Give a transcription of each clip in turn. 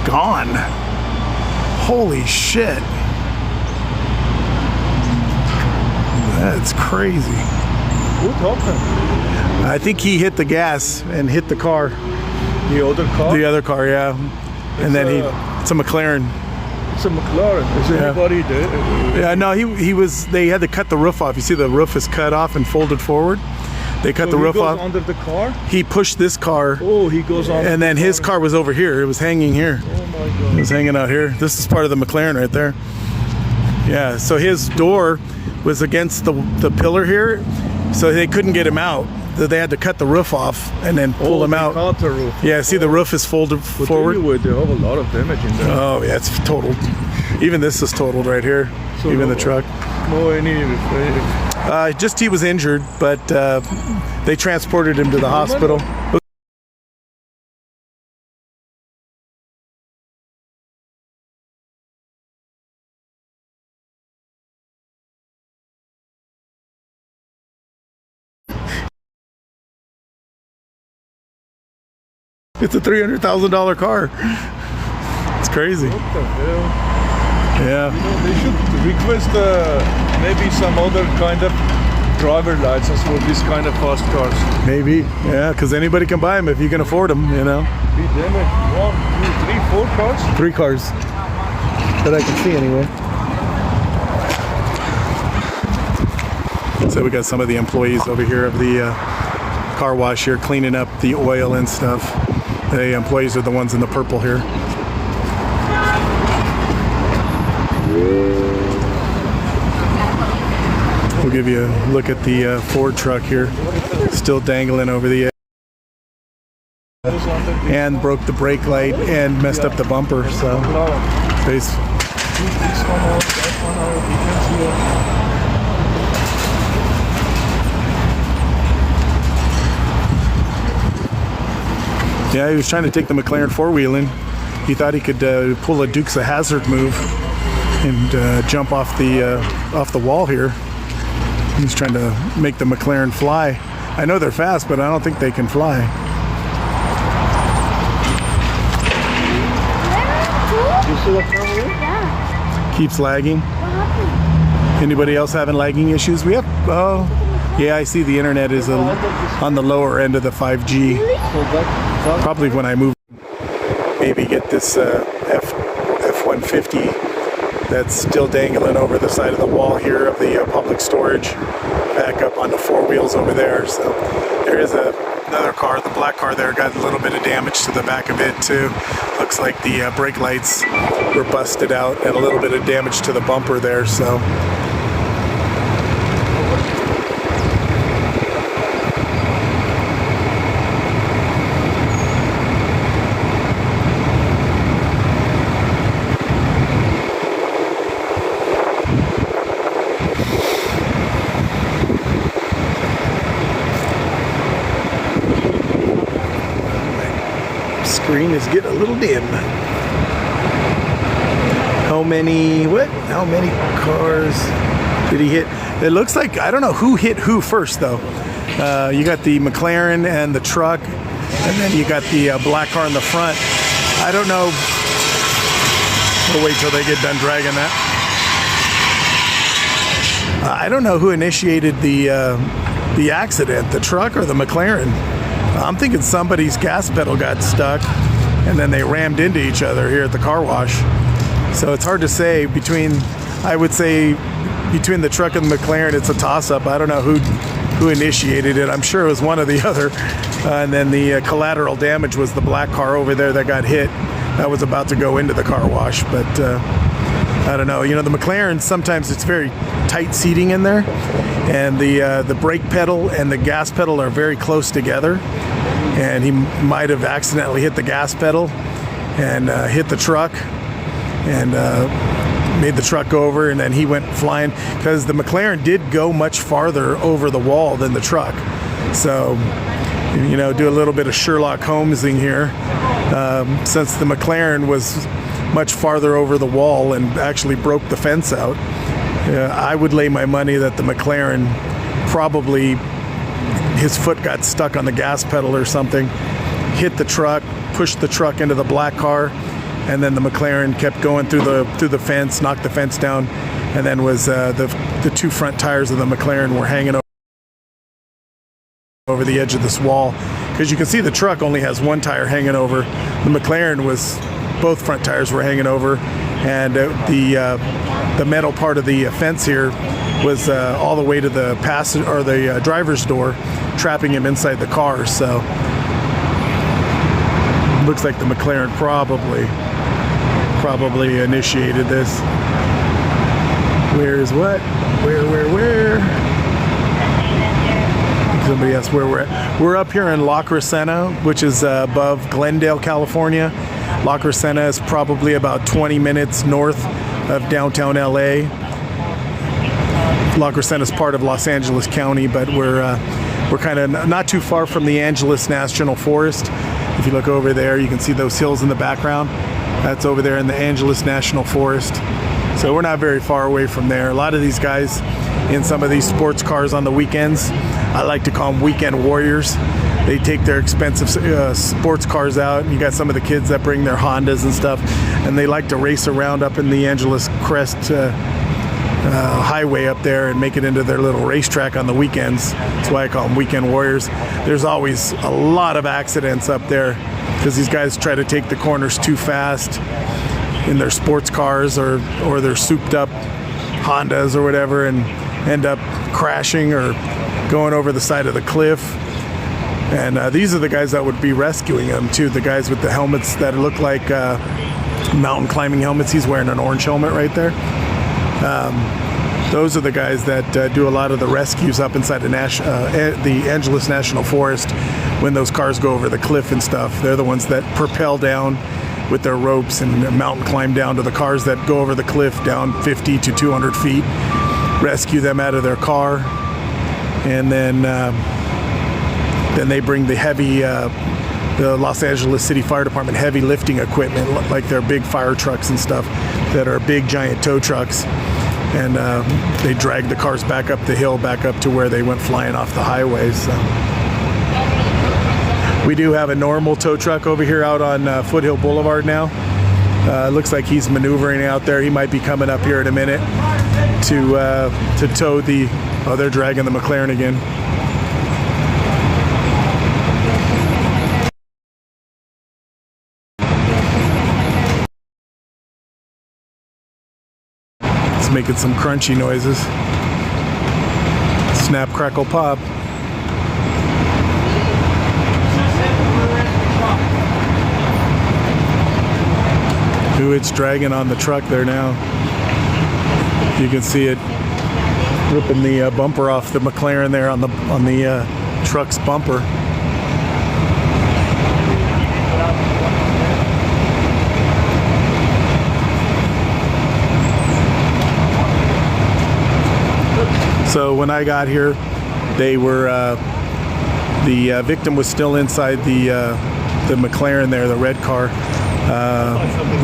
gone. Holy shit. That's crazy. What happened? I think he hit the gas and hit the car. The other car? The other car, yeah. And then it's a McLaren. It's a McLaren. Is anybody there? Yeah, no, he was, they had to cut the roof off. You see the roof is cut off and folded forward. They cut the roof off. Under the car? He pushed this car. Oh, he goes on. And then his car was over here. It was hanging here. Oh my God. It was hanging out here. This is part of the McLaren right there. Yeah, so his door was against the pillar here, so they couldn't get him out. They had to cut the roof off and then pull him out. Cut the roof. Yeah, see the roof is folded forward. Anyway, they have a lot of damage in there. Oh yeah, it's totaled. Even this is totaled right here. So even the truck. No, Just he was injured, but they transported him to the hospital. It's a $300,000 car. It's crazy. What the hell? Yeah. You know, they should request maybe some other kind of driver license for this kind of fast cars. Maybe, yeah, because anybody can buy them if you can afford them, you know. Be damaged. 1, 2, 3, 4 cars? 3 cars that I can see anyway. So we got some of the employees over here of the car wash here cleaning up the oil and stuff. The employees are the ones in the purple here. We'll give you a look at the Ford truck here, still dangling over the edge. And broke the brake light and messed up the bumper, so yeah, he was trying to take the McLaren four-wheeling. He thought he could pull a Dukes of Hazzard move and jump off the wall here. He's trying to make the McLaren fly. I know they're fast, but I don't think they can fly. You see what's wrong with it? Yeah. Keeps lagging. What happened? Anybody else having lagging issues? We have, oh, yeah, I see the internet is on the lower end of the 5G. Probably when I move, maybe get this F-150 that's still dangling over the side of the wall here of the public storage, back up on the 4 wheels over there. So there is another car, the black car there, got a little bit of damage to the back of it too. Looks like the brake lights were busted out and a little bit of damage to the bumper there. So screen is getting a little dim. How many cars did he hit? It looks like, I don't know who hit who first though. You got the McLaren and the truck, and then you got the black car in the front. I don't know. We'll wait till they get done dragging that. I don't know who initiated the accident, the truck or the McLaren. I'm thinking somebody's gas pedal got stuck and then they rammed into each other here at the car wash. So it's hard to say I would say between the truck and the McLaren, it's a toss-up. I don't know who initiated it. I'm sure it was one or the other. And then the collateral damage was the black car over there that got hit. That was about to go into the car wash, but I don't know. You know, the McLaren, sometimes it's very tight seating in there, and the brake pedal and the gas pedal are very close together, and he might have accidentally hit the gas pedal and hit the truck and made the truck go over, and then he went flying, because the McLaren did go much farther over the wall than the truck. So, you know, do a little bit of Sherlock Holmesing here. Since the McLaren was much farther over the wall and actually broke the fence out, I would lay my money that the McLaren probably, his foot got stuck on the gas pedal or something, hit the truck, pushed the truck into the black car, and then the McLaren kept going through the fence, knocked the fence down, and then was the two front tires of the McLaren were hanging over the edge of this wall, because you can see the truck only has one tire hanging over. The McLaren was, both front tires were hanging over, and the metal part of the fence here was all the way to the passenger or the driver's door, trapping him inside the car. So looks like the McLaren probably initiated this. Where's what? Where? Somebody asked where we're at. We're up here in La Crescenta, which is above Glendale, California. La Crescenta is probably about 20 minutes north of downtown LA. La Crescenta is part of Los Angeles County, but we're kind of not too far from the Angeles National Forest. If you look over there, you can see those hills in the background. That's over there in the Angeles National Forest. So we're not very far away from there. A lot of these guys in some of these sports cars on the weekends, I like to call them weekend warriors. They take their expensive sports cars out. You got some of the kids that bring their Hondas and stuff, and they like to race around up in the Angeles Crest highway up there and make it into their little racetrack on the weekends. That's why I call them weekend warriors. There's always a lot of accidents up there because these guys try to take the corners too fast in their sports cars or their souped up Hondas or whatever, and end up crashing or going over the side of the cliff. And these are the guys that would be rescuing them too, the guys with the helmets that look like mountain climbing helmets. He's wearing an orange helmet right there. Those are the guys that do a lot of the rescues up inside the Angeles National Forest when those cars go over the cliff and stuff. They're the ones that propel down with their ropes and mountain climb down to the cars that go over the cliff down 50 to 200 feet, rescue them out of their car, and then they bring the heavy, the Los Angeles City Fire Department heavy lifting equipment, like their big fire trucks and stuff that are big giant tow trucks, and they drag the cars back up the hill, back up to where they went flying off the highways. So. We do have a normal tow truck over here out on Foothill Boulevard now. Looks like he's maneuvering out there. He might be coming up here in a minute to tow the. Oh, they're dragging the McLaren again. It's making some crunchy noises. Snap, crackle, pop. Ooh, it's dragging on the truck there now. You can see it ripping the bumper off the McLaren there on the truck's bumper. So when I got here, they were the victim was still inside the McLaren there, the red car.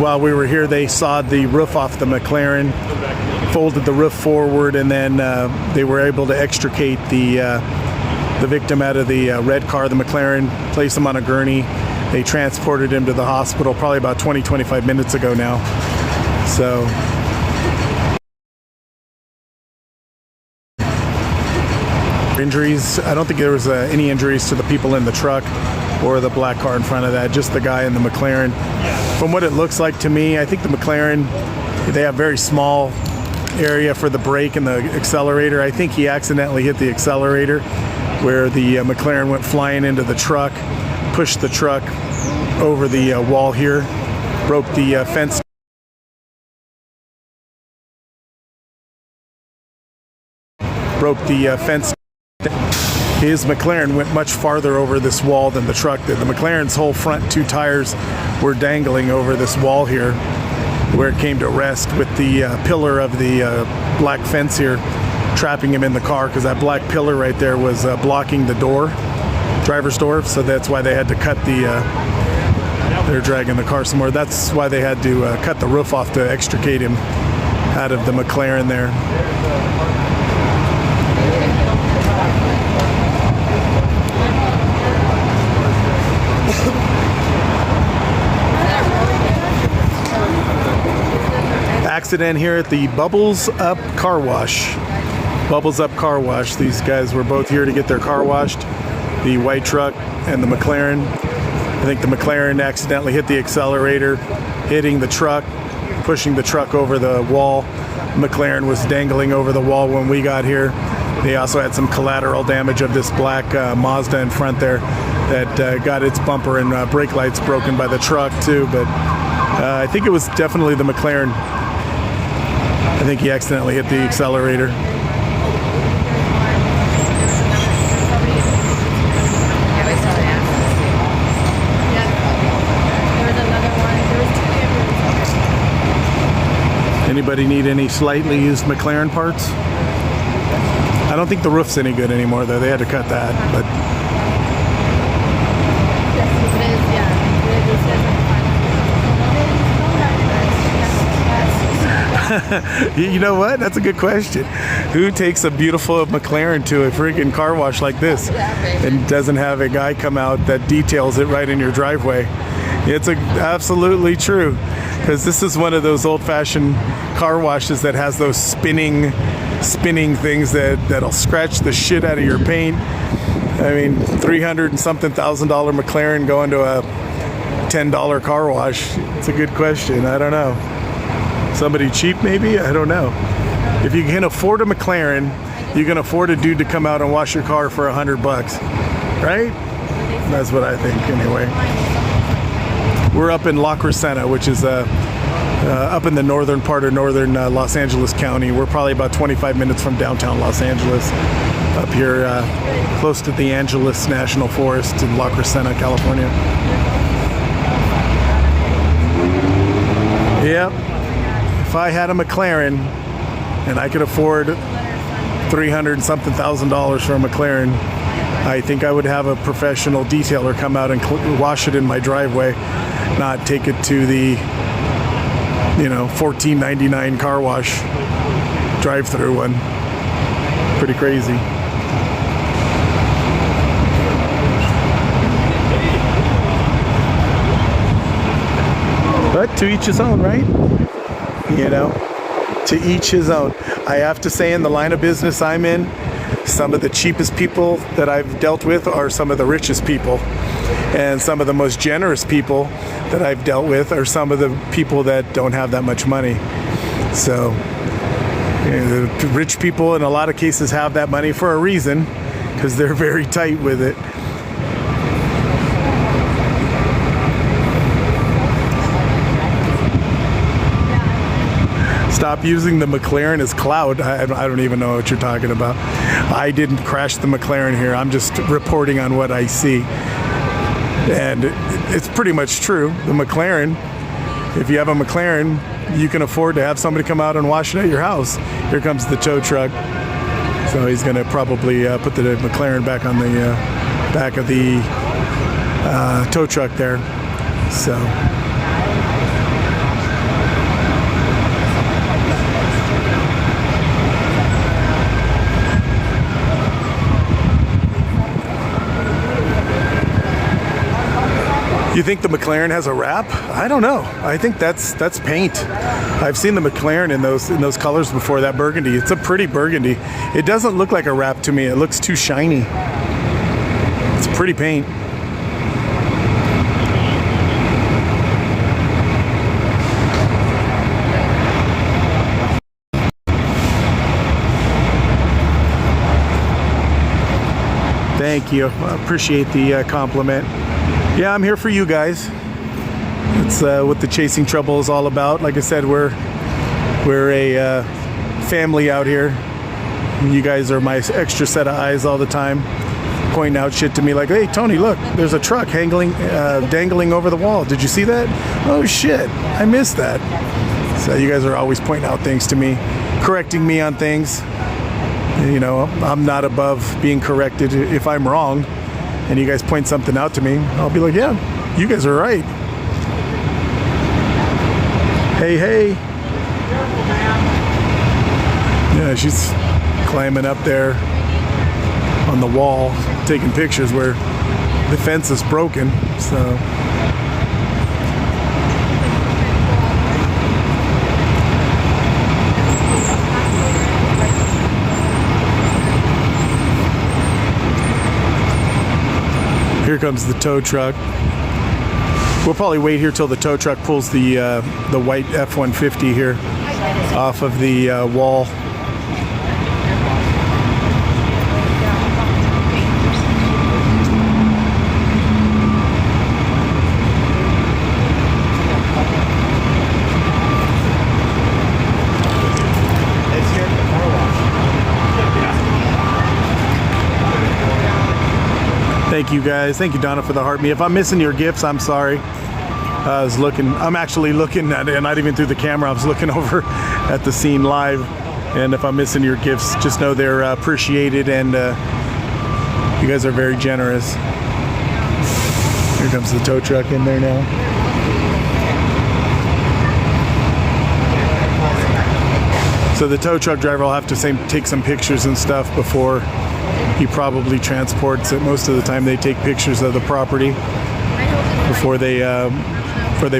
While we were here, they sawed the roof off the McLaren, folded the roof forward, and then they were able to extricate the victim out of the red car, the McLaren, place him on a gurney. They transported him to the hospital probably about 20-25 minutes ago now. So injuries, I don't think there was any injuries to the people in the truck or the black car in front of that, just the guy in the McLaren. From what it looks like to me, I think the McLaren, they have very small area for the brake and the accelerator. I think he accidentally hit the accelerator where the McLaren went flying into the truck, pushed the truck over the wall here, broke the fence. His McLaren went much farther over this wall than the truck did. The McLaren's whole front two tires were dangling over this wall here where it came to rest, with the pillar of the black fence here trapping him in the car, because that black pillar right there was blocking the door, driver's door, so that's why they had to cut they're dragging the car some more. That's why they had to cut the roof off to extricate him out of the McLaren there. accident here at the Bubbles Up Car Wash. Bubbles Up Car Wash. These guys were both here to get their car washed. The white truck and the McLaren. I think the McLaren accidentally hit the accelerator, hitting the truck, pushing the truck over the wall. McLaren was dangling over the wall when we got here. They also had some collateral damage of this black Mazda in front there that got its bumper and brake lights broken by the truck too. But I think it was definitely the McLaren. I think he accidentally hit the accelerator. Anybody need any slightly used McLaren parts? I don't think the roof's any good anymore though. They had to cut that, but you know what? That's a good question. Who takes a beautiful McLaren to a freaking car wash like this and doesn't have a guy come out that details it right in your driveway? It's absolutely true, because this is one of those old-fashioned car washes that has those spinning things that'll scratch the shit out of your paint. I mean, $300 and something thousand McLaren going to a $10 car wash. It's a good question. I don't know. Somebody cheap maybe? I don't know. If you can afford a McLaren, you can afford a dude to come out and wash your car for $100, right? That's what I think anyway. We're up in La Crescenta, which is up in the northern part of northern Los Angeles County. We're probably about 25 minutes from downtown Los Angeles, up here close to the Angeles National Forest in La Crescenta, California. Yep. If I had a McLaren and I could afford $300 and something thousand for a McLaren, I think I would have a professional detailer come out and wash it in my driveway, not take it to the, $14.99 car wash drive-through one. Pretty crazy. But to each his own, right? To each his own. I have to say, in the line of business I'm in, some of the cheapest people that I've dealt with are some of the richest people. And some of the most generous people that I've dealt with are some of the people that don't have that much money. So, the rich people in a lot of cases have that money for a reason, because they're very tight with it. Stop using the McLaren as clout. I don't even know what you're talking about. I didn't crash the McLaren here. I'm just reporting on what I see. And it's pretty much true. The McLaren, if you have a McLaren, you can afford to have somebody come out and wash it at your house. Here comes the tow truck. So he's going to probably put the McLaren back on the back of the tow truck there. So. You think the McLaren has a wrap? I don't know. I think that's paint. I've seen the McLaren in those colors before, that burgundy. It's a pretty burgundy. It doesn't look like a wrap to me. It looks too shiny. It's pretty paint. Thank you. I appreciate the compliment. Yeah, I'm here for you guys. It's what the Chasing Trouble is all about. Like I said, we're a family out here. And you guys are my extra set of eyes all the time, pointing out shit to me like, hey, Tony, look, there's a truck dangling over the wall. Did you see that? Oh, shit, I missed that. So you guys are always pointing out things to me, correcting me on things. I'm not above being corrected if I'm wrong. And you guys point something out to me, I'll be like, yeah, you guys are right. Hey. Yeah, she's climbing up there on the wall, taking pictures where the fence is broken, so. Here comes the tow truck. We'll probably wait here till the tow truck pulls the white F-150 here off of the wall. Thank you guys. Thank you, Donna, for the heart me. If I'm missing your gifts, I'm sorry. I'm actually looking at it, and not even through the camera. I was looking over at the scene live. And if I'm missing your gifts, just know they're appreciated, and you guys are very generous. Here comes the tow truck in there now. So the tow truck driver will have to take some pictures and stuff before he probably transports it. Most of the time they take pictures of the property before they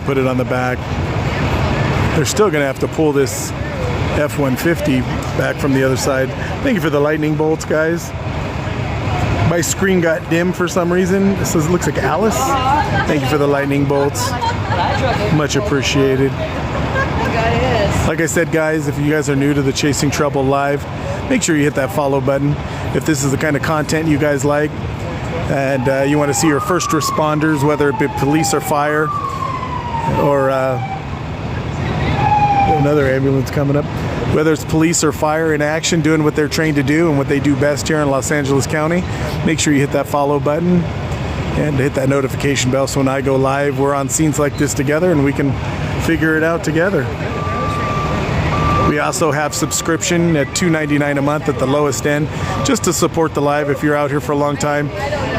put it on the back. They're still going to have to pull this F-150 back from the other side. Thank you for the lightning bolts, guys. My screen got dim for some reason. It says, looks like Alice. Thank you for the lightning bolts. Much appreciated. Like I said, guys, if you guys are new to the Chasing Trouble Live, make sure you hit that follow button. If this is the kind of content you guys like, and you want to see your first responders, whether it be police or fire, or another ambulance coming up, whether it's police or fire in action doing what they're trained to do and what they do best here in Los Angeles County, make sure you hit that follow button and hit that notification bell so when I go live, we're on scenes like this together and we can figure it out together. We also have subscription at $2.99 a month at the lowest end, just to support the live if you're out here for a long time,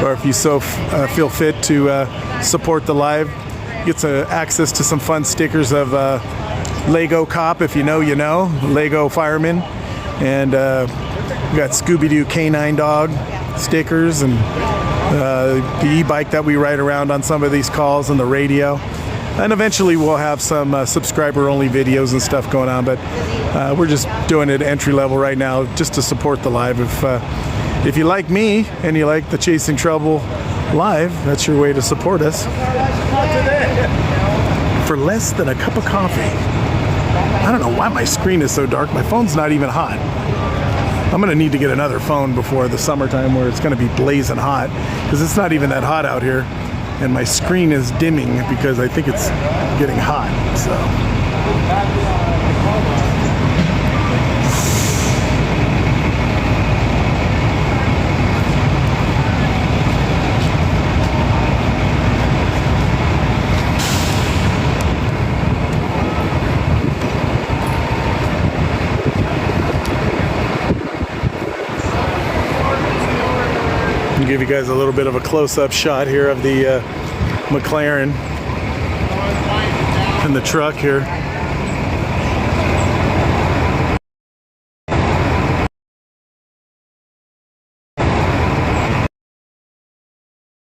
or if you feel fit to support the live. Get access to some fun stickers of Lego Cop, if you know, you know, Lego Fireman, and we got Scooby-Doo Canine Dog stickers, and the e-bike that we ride around on some of these calls, and the radio. And eventually we'll have some subscriber-only videos and stuff going on, but we're just doing it entry level right now just to support the live. If you like me and you like the Chasing Trouble Live, that's your way to support us. For less than a cup of coffee. I don't know why my screen is so dark. My phone's not even hot. I'm going to need to get another phone before the summertime where it's going to be blazing hot, because it's not even that hot out here. And my screen is dimming because I think it's getting hot, so. I'll give you guys a little bit of a close-up shot here of the McLaren and the truck here.